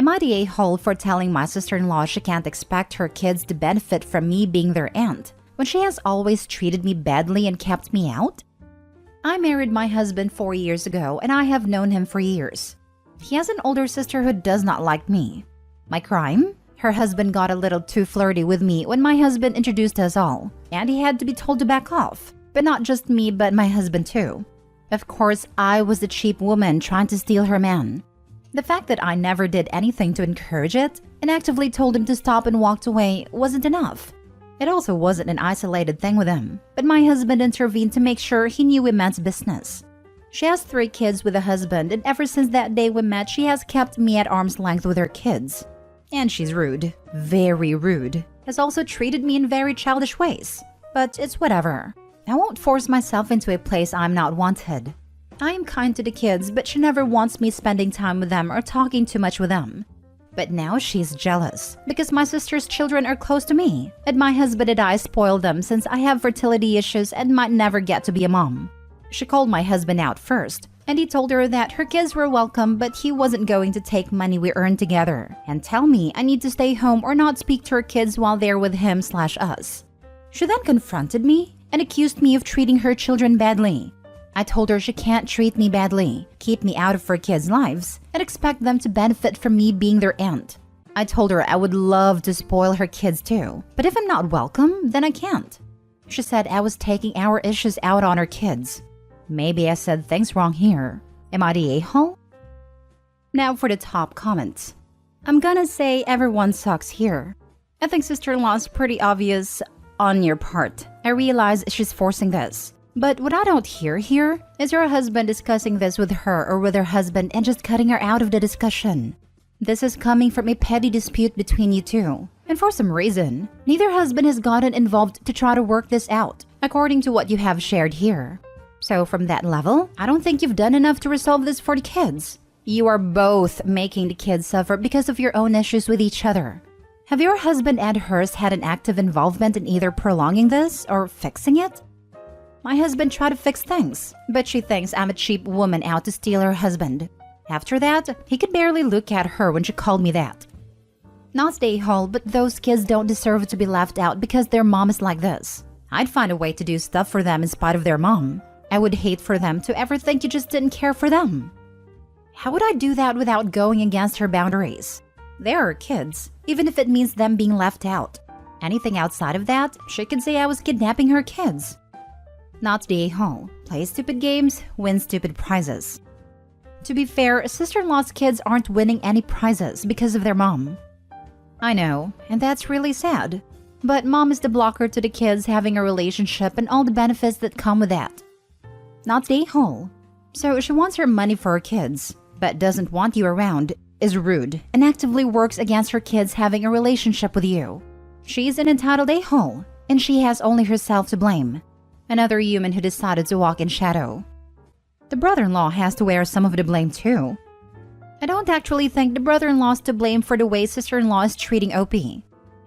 Am I the a-hole for telling my sister-in-law she can't expect her kids to benefit from me being their aunt when she has always treated me badly and kept me out? I married my husband 4 years ago and I have known him for years. He has an older sister who does not like me. My crime? Her husband got a little too flirty with me when my husband introduced us all, and he had to be told to back off. But not just me, but my husband too. Of course, I was the cheap woman trying to steal her man. The fact that I never did anything to encourage it and actively told him to stop and walked away wasn't enough. It also wasn't an isolated thing with him, but my husband intervened to make sure he knew we meant business. She has 3 kids with a husband, and ever since that day we met, she has kept me at arm's length with her kids. And she's rude, very rude, has also treated me in very childish ways. But it's whatever. I won't force myself into a place I'm not wanted. I am kind to the kids, but she never wants me spending time with them or talking too much with them. But now she's jealous because my sister's children are close to me, and my husband and I spoil them since I have fertility issues and might never get to be a mom. She called my husband out first, and he told her that her kids were welcome, but he wasn't going to take money we earned together and tell me I need to stay home or not speak to her kids while they're with him/us. She then confronted me and accused me of treating her children badly. I told her she can't treat me badly, keep me out of her kids' lives, and expect them to benefit from me being their aunt. I told her I would love to spoil her kids too, but if I'm not welcome, then I can't. She said I was taking our issues out on her kids. Maybe I said things wrong here. Am I the a-hole? Now for the top comments. I'm gonna say everyone sucks here. I think sister-in-law is pretty obvious on your part. I realize she's forcing this. But what I don't hear here is your husband discussing this with her or with her husband and just cutting her out of the discussion. This is coming from a petty dispute between you two. And for some reason, neither husband has gotten involved to try to work this out, according to what you have shared here. So from that level, I don't think you've done enough to resolve this for the kids. You are both making the kids suffer because of your own issues with each other. Have your husband and hers had an active involvement in either prolonging this or fixing it? My husband tried to fix things, but she thinks I'm a cheap woman out to steal her husband. After that, he could barely look at her when she called me that. Not the a-hole, but those kids don't deserve to be left out because their mom is like this. I'd find a way to do stuff for them in spite of their mom. I would hate for them to ever think you just didn't care for them. How would I do that without going against her boundaries? They are kids, even if it means them being left out. Anything outside of that, she could say I was kidnapping her kids. Not the a-hole. Play stupid games, win stupid prizes. To be fair, sister-in-law's kids aren't winning any prizes because of their mom. I know, and that's really sad. But mom is the blocker to the kids having a relationship and all the benefits that come with that. Not the a-hole. So she wants her money for her kids, but doesn't want you around, is rude, and actively works against her kids having a relationship with you. She's an entitled a-hole, and she has only herself to blame. Another human who decided to walk in shadow. The brother-in-law has to wear some of the blame too. I don't actually think the brother-in-law's to blame for the way sister-in-law is treating OP.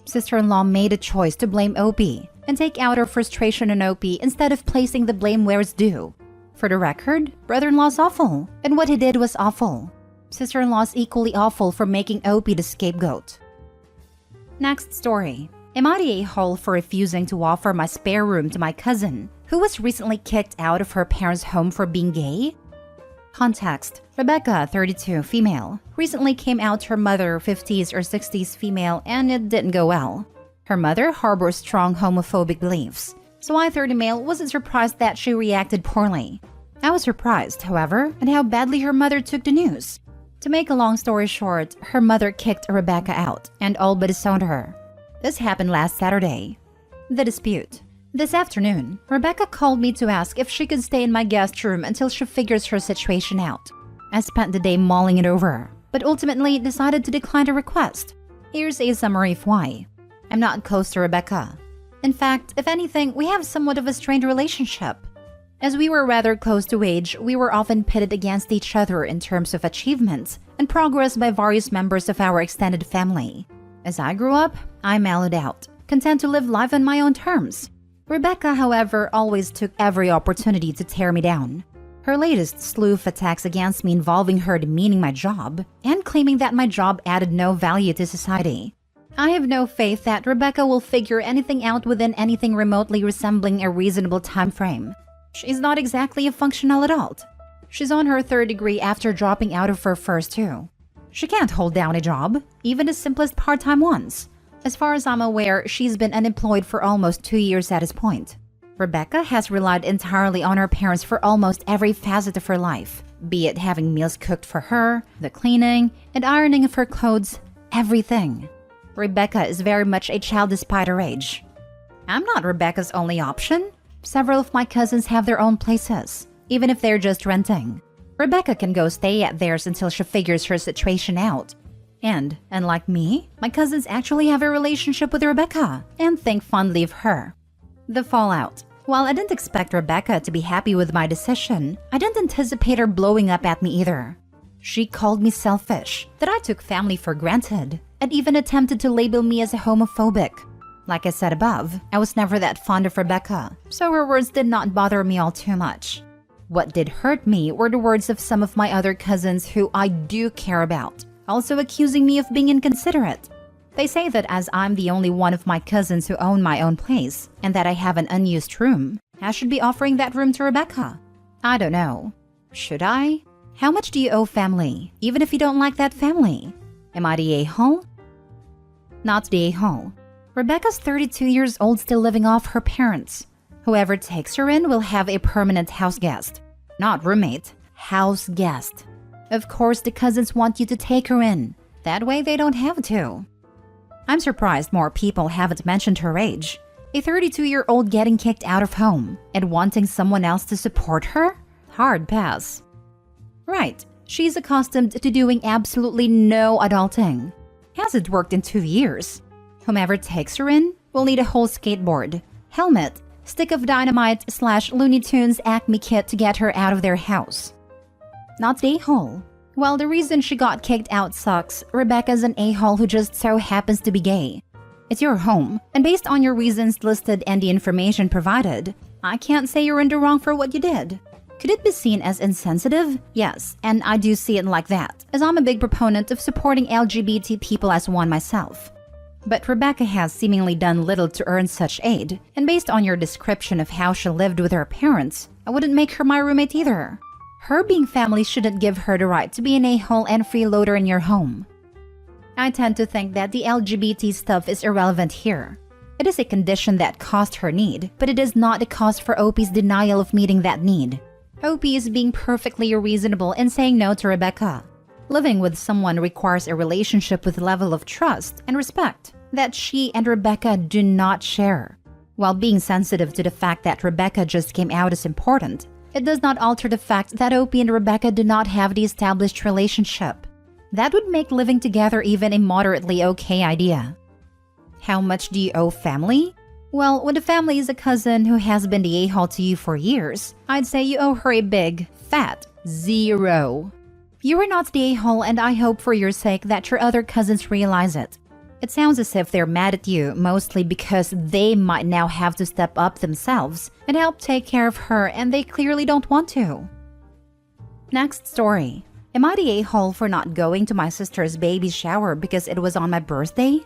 Sister-in-law made a choice to blame OP and take out her frustration on OP instead of placing the blame where it's due. For the record, brother-in-law's awful, and what he did was awful. Sister-in-law's equally awful for making OP the scapegoat. Next story. Am I the a-hole for refusing to offer my spare room to my cousin, who was recently kicked out of her parents' home for being gay? Context. Rebecca, 32, female, recently came out to her mother, 50s or 60s female, and it didn't go well. Her mother harbors strong homophobic beliefs, so I, 30 male, wasn't surprised that she reacted poorly. I was surprised, however, at how badly her mother took the news. To make a long story short, her mother kicked Rebecca out and all but disowned her. This happened last Saturday. The dispute. This afternoon, Rebecca called me to ask if she could stay in my guest room until she figures her situation out. I spent the day mulling it over, but ultimately decided to decline the request. Here's a summary of why. I'm not close to Rebecca. In fact, if anything, we have somewhat of a strained relationship. As we were rather close to age, we were often pitted against each other in terms of achievements and progress by various members of our extended family. As I grew up, I mellowed out, content to live life on my own terms. Rebecca, however, always took every opportunity to tear me down. Her latest slew of attacks against me involving her demeaning my job and claiming that my job added no value to society. I have no faith that Rebecca will figure anything out within anything remotely resembling a reasonable time frame. She's not exactly a functional adult. She's on her third degree after dropping out of her first two. She can't hold down a job, even the simplest part-time ones. As far as I'm aware, she's been unemployed for almost 2 years at this point. Rebecca has relied entirely on her parents for almost every facet of her life, be it having meals cooked for her, the cleaning, and ironing of her clothes, everything. Rebecca is very much a child despite her age. I'm not Rebecca's only option. Several of my cousins have their own places, even if they're just renting. Rebecca can go stay at theirs until she figures her situation out. And, unlike me, my cousins actually have a relationship with Rebecca and think fondly of her. The fallout. While I didn't expect Rebecca to be happy with my decision, I didn't anticipate her blowing up at me either. She called me selfish, that I took family for granted, and even attempted to label me as a homophobic. Like I said above, I was never that fond of Rebecca, so her words did not bother me all too much. What did hurt me were the words of some of my other cousins who I do care about, also accusing me of being inconsiderate. They say that as I'm the only one of my cousins who own my own place, and that I have an unused room, I should be offering that room to Rebecca. I don't know. Should I? How much do you owe family, even if you don't like that family? Am I the a-hole? Not the a-hole. Rebecca's 32 years old, still living off her parents. Whoever takes her in will have a permanent house guest. Not roommate, house guest. Of course, the cousins want you to take her in. That way they don't have to. I'm surprised more people haven't mentioned her age. A 32-year-old getting kicked out of home and wanting someone else to support her? Hard pass. Right, she's accustomed to doing absolutely no adulting. Hasn't worked in 2 years. Whomever takes her in will need a whole skateboard, helmet, stick of dynamite / Looney Tunes Acme kit to get her out of their house. Not the a-hole. Well, the reason she got kicked out sucks. Rebecca's an a-hole who just so happens to be gay. It's your home, and based on your reasons listed and the information provided, I can't say you're in the wrong for what you did. Could it be seen as insensitive? Yes, and I do see it like that, as I'm a big proponent of supporting LGBT people as one myself. But Rebecca has seemingly done little to earn such aid, and based on your description of how she lived with her parents, I wouldn't make her my roommate either. Her being family shouldn't give her the right to be an a-hole and freeloader in your home. I tend to think that the LGBT stuff is irrelevant here. It is a condition that caused her need, but it is not a cause for OP's denial of meeting that need. OP is being perfectly reasonable in saying no to Rebecca. Living with someone requires a relationship with a level of trust and respect that she and Rebecca do not share. While being sensitive to the fact that Rebecca just came out is important, it does not alter the fact that OP and Rebecca do not have the established relationship. That would make living together even a moderately okay idea. How much do you owe family? Well, when the family is a cousin who has been the a-hole to you for years, I'd say you owe her a big, fat 0. You are not the a-hole, and I hope for your sake that your other cousins realize it. It sounds as if they're mad at you, mostly because they might now have to step up themselves and help take care of her, and they clearly don't want to. Next story. Am I the a-hole for not going to my sister's baby shower because it was on my birthday?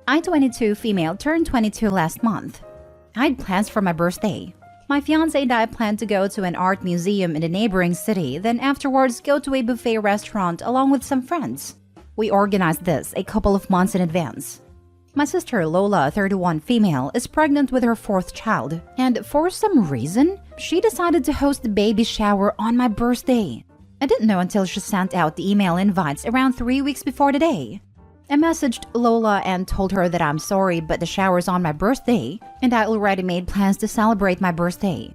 I, 22 female, turned 22 last month. I had plans for my birthday. My fiancé and I planned to go to an art museum in the neighboring city, then afterwards go to a buffet restaurant along with some friends. We organized this a couple of months in advance. My sister Lola, 31 female, is pregnant with her 4th child, and for some reason, she decided to host the baby shower on my birthday. I didn't know until she sent out the email invites around 3 weeks before the day. I messaged Lola and told her that I'm sorry, but the shower's on my birthday, and I already made plans to celebrate my birthday.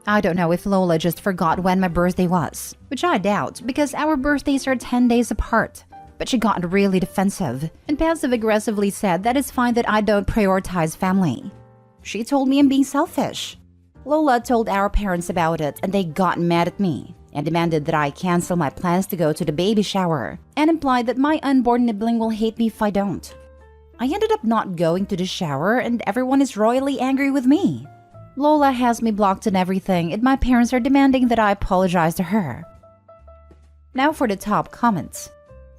I don't know if Lola just forgot when my birthday was, which I doubt because our birthdays are 10 days apart. But she got really defensive and passive-aggressively said that it's fine that I don't prioritize family. She told me I'm being selfish. Lola told our parents about it and they got mad at me and demanded that I cancel my plans to go to the baby shower and implied that my unborn nibbling will hate me if I don't. I ended up not going to the shower and everyone is royally angry with me. Lola has me blocked and everything, and my parents are demanding that I apologize to her. Now for the top comments.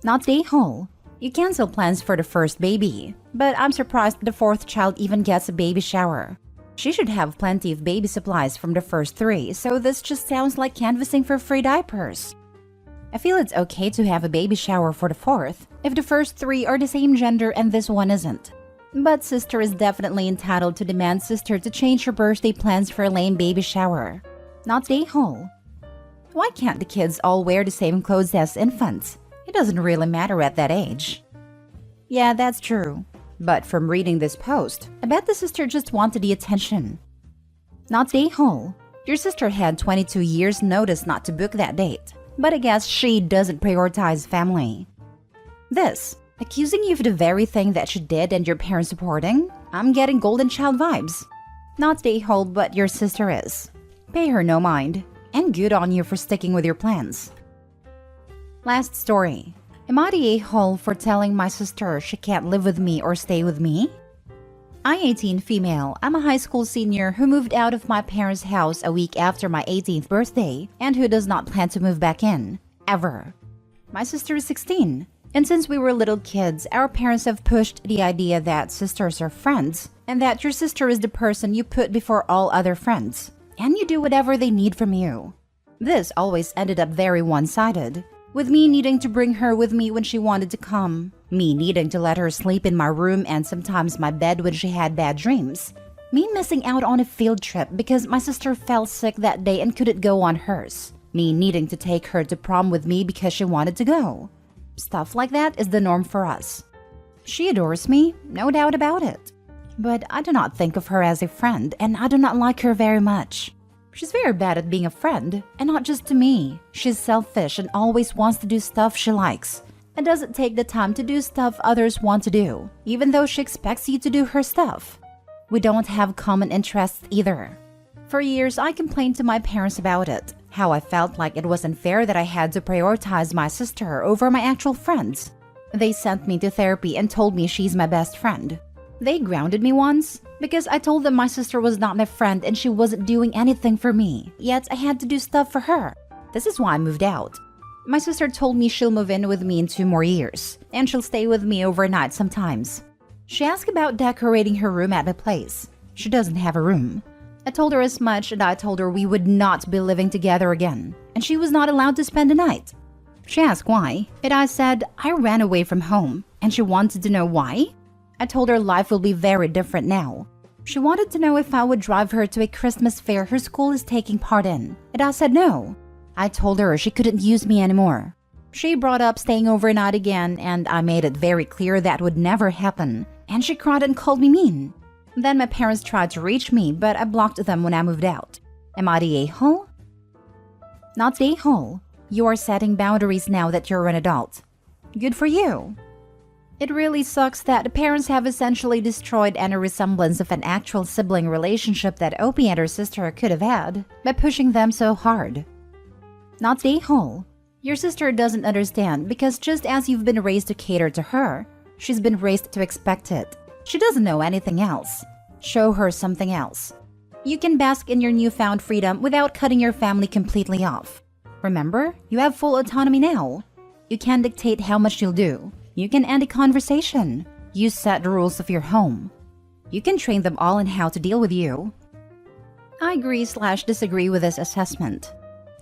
Not the a-hole. You cancel plans for the first baby, but I'm surprised the fourth child even gets a baby shower. She should have plenty of baby supplies from the first three, so this just sounds like canvassing for free diapers. I feel it's okay to have a baby shower for the fourth, if the first three are the same gender and this one isn't. But sister is definitely entitled to demand sister to change her birthday plans for a lame baby shower. Not the a-hole. Why can't the kids all wear the same clothes as infants? It doesn't really matter at that age. Yeah, that's true. But from reading this post, I bet the sister just wanted the attention. Not the a-hole. Your sister had 22 years notice not to book that date, but I guess she doesn't prioritize family. This, accusing you of the very thing that she did and your parents supporting? I'm getting golden child vibes. Not the a-hole, but your sister is. Pay her no mind, and good on you for sticking with your plans. Last story. Am I the a-hole for telling my sister she can't live with me or stay with me? I'm 18 female. I'm a high school senior who moved out of my parents' house a week after my 18th birthday and who does not plan to move back in. Ever. My sister is 16. And since we were little kids, our parents have pushed the idea that sisters are friends and that your sister is the person you put before all other friends. And you do whatever they need from you. This always ended up very one-sided, with me needing to bring her with me when she wanted to come, me needing to let her sleep in my room and sometimes my bed when she had bad dreams, me missing out on a field trip because my sister fell sick that day and couldn't go on hers, me needing to take her to prom with me because she wanted to go. Stuff like that is the norm for us. She adores me, no doubt about it. But I do not think of her as a friend, and I do not like her very much. She's very bad at being a friend, and not just to me. She's selfish and always wants to do stuff she likes, and doesn't take the time to do stuff others want to do, even though she expects you to do her stuff. We don't have common interests either. For years, I complained to my parents about it, how I felt like it was unfair that I had to prioritize my sister over my actual friends. They sent me to therapy and told me she's my best friend. They grounded me once because I told them my sister was not my friend and she wasn't doing anything for me, yet I had to do stuff for her. This is why I moved out. My sister told me she'll move in with me in 2 more years, and she'll stay with me overnight sometimes. She asked about decorating her room at my place. She doesn't have a room. I told her as much, and I told her we would not be living together again, and she was not allowed to spend the night. She asked why, and I said I ran away from home, and she wanted to know why. I told her life will be very different now. She wanted to know if I would drive her to a Christmas fair her school is taking part in, and I said no. I told her she couldn't use me anymore. She brought up staying overnight again, and I made it very clear that would never happen, and she cried and called me mean. Then my parents tried to reach me, but I blocked them when I moved out. Am I the a-hole? Not the a-hole. You are setting boundaries now that you're an adult. Good for you. It really sucks that the parents have essentially destroyed any resemblance of an actual sibling relationship that Opie and her sister could have had by pushing them so hard. Not the a-hole. Your sister doesn't understand because just as you've been raised to cater to her, she's been raised to expect it. She doesn't know anything else. Show her something else. You can bask in your newfound freedom without cutting your family completely off. Remember, you have full autonomy now. You can dictate how much you'll do. You can end a conversation. You set the rules of your home. You can train them all in how to deal with you. I agree/disagree with this assessment.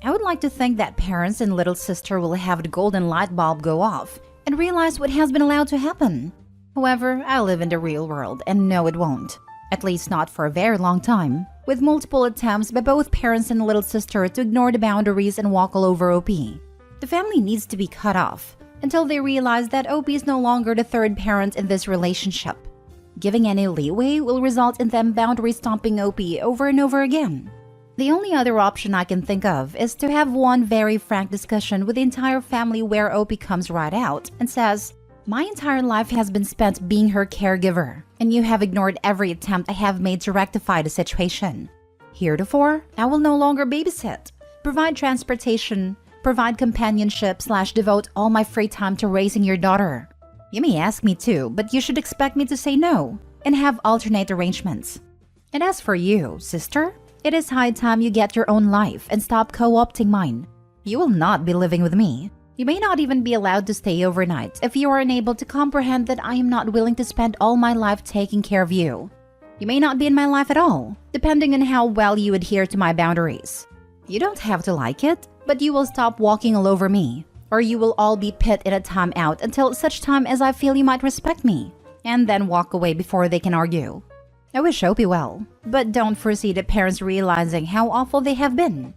I would like to think that parents and little sister will have the golden light bulb go off and realize what has been allowed to happen. However, I live in the real world and know it won't. At least not for a very long time, with multiple attempts by both parents and little sister to ignore the boundaries and walk all over OP. The family needs to be cut off until they realize that OP is no longer the third parent in this relationship. Giving any leeway will result in them boundary stomping OP over and over again. The only other option I can think of is to have one very frank discussion with the entire family where OP comes right out and says, "My entire life has been spent being her caregiver, and you have ignored every attempt I have made to rectify the situation. Heretofore, I will no longer babysit, provide transportation, provide companionship/devote all my free time to raising your daughter. You may ask me to, but you should expect me to say no and have alternate arrangements. And as for you, sister, it is high time you get your own life and stop co-opting mine. You will not be living with me. You may not even be allowed to stay overnight if you are unable to comprehend that I am not willing to spend all my life taking care of you. You may not be in my life at all, depending on how well you adhere to my boundaries. You don't have to like it, but you will stop walking all over me, or you will all be pit in a time out until such time as I feel you might respect me, and then walk away before they can argue. I wish Opie well, but don't foresee the parents realizing how awful they have been.